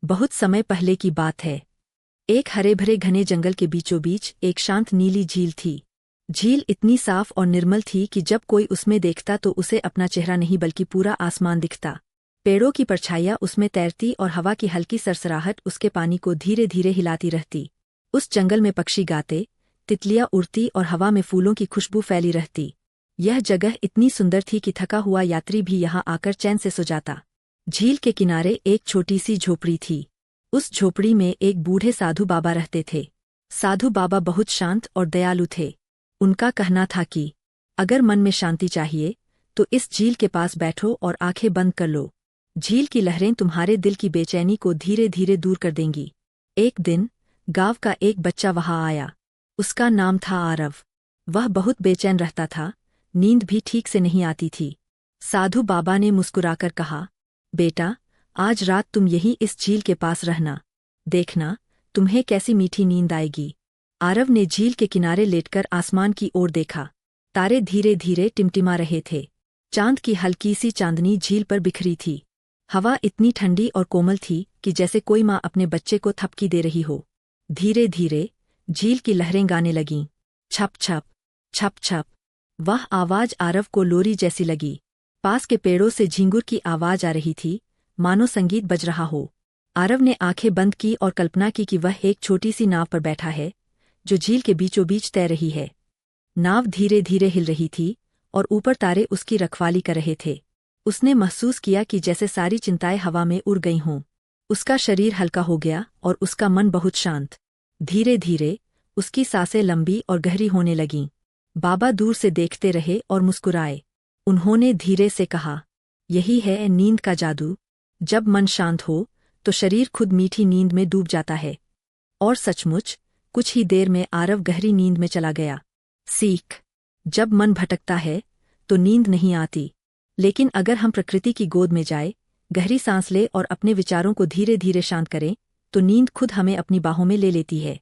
बहुत समय पहले की बात है। एक हरे भरे घने जंगल के बीचों बीच एक शांत नीली झील थी। झील इतनी साफ और निर्मल थी कि जब कोई उसमें देखता तो उसे अपना चेहरा नहीं बल्कि पूरा आसमान दिखता। पेड़ों की परछाइयाँ उसमें तैरती और हवा की हल्की सरसराहट उसके पानी को धीरे धीरे हिलाती रहती। उस जंगल में पक्षी गाते, तितलियाँ उड़ती और हवा में फूलों की खुशबू फैली रहती। यह जगह इतनी सुंदर थी कि थका हुआ यात्री भी यहाँ आकर चैन से सो जाता। झील के किनारे एक छोटी सी झोपड़ी थी। उस झोपड़ी में एक बूढ़े साधु बाबा रहते थे। साधु बाबा बहुत शांत और दयालु थे। उनका कहना था कि अगर मन में शांति चाहिए तो इस झील के पास बैठो और आंखें बंद कर लो। झील की लहरें तुम्हारे दिल की बेचैनी को धीरे धीरे दूर कर देंगी। एक दिन गांव का एक बच्चा वहां आया। उसका नाम था आरव। वह बहुत बेचैन रहता था, नींद भी ठीक से नहीं आती थी। साधु बाबा ने मुस्कुराकर कहा, बेटा, आज रात तुम यहीं इस झील के पास रहना। देखना, तुम्हें कैसी मीठी नींद आएगी। आरव ने झील के किनारे लेटकर आसमान की ओर देखा। तारे धीरे धीरे टिमटिमा रहे थे। चांद की हल्की सी चांदनी झील पर बिखरी थी। हवा इतनी ठंडी और कोमल थी कि जैसे कोई माँ अपने बच्चे को थपकी दे रही हो। धीरे धीरे झील की लहरें गाने लगीं, छप छप, छप छप। वह आवाज आरव को लोरी जैसी लगी। पास के पेड़ों से झींगुर की आवाज आ रही थी, मानो संगीत बज रहा हो। आरव ने आंखें बंद की और कल्पना की कि वह एक छोटी सी नाव पर बैठा है, जो झील के बीचों बीच तैर रही है। नाव धीरे धीरे हिल रही थी और ऊपर तारे उसकी रखवाली कर रहे थे। उसने महसूस किया कि जैसे सारी चिंताएं हवा में उड़ गई हों। उसका शरीर हल्का हो गया और उसका मन बहुत शांत। धीरे धीरे उसकी सांसें लंबी और गहरी होने लगीं। बाबा दूर से देखते रहे और मुस्कुराए। उन्होंने धीरे से कहा, यही है नींद का जादू। जब मन शांत हो तो शरीर खुद मीठी नींद में डूब जाता है। और सचमुच कुछ ही देर में आरव गहरी नींद में चला गया। सीख: जब मन भटकता है तो नींद नहीं आती, लेकिन अगर हम प्रकृति की गोद में जाए, गहरी सांस ले और अपने विचारों को धीरे धीरे शांत करें, तो नींद खुद हमें अपनी बाहों में ले लेती है।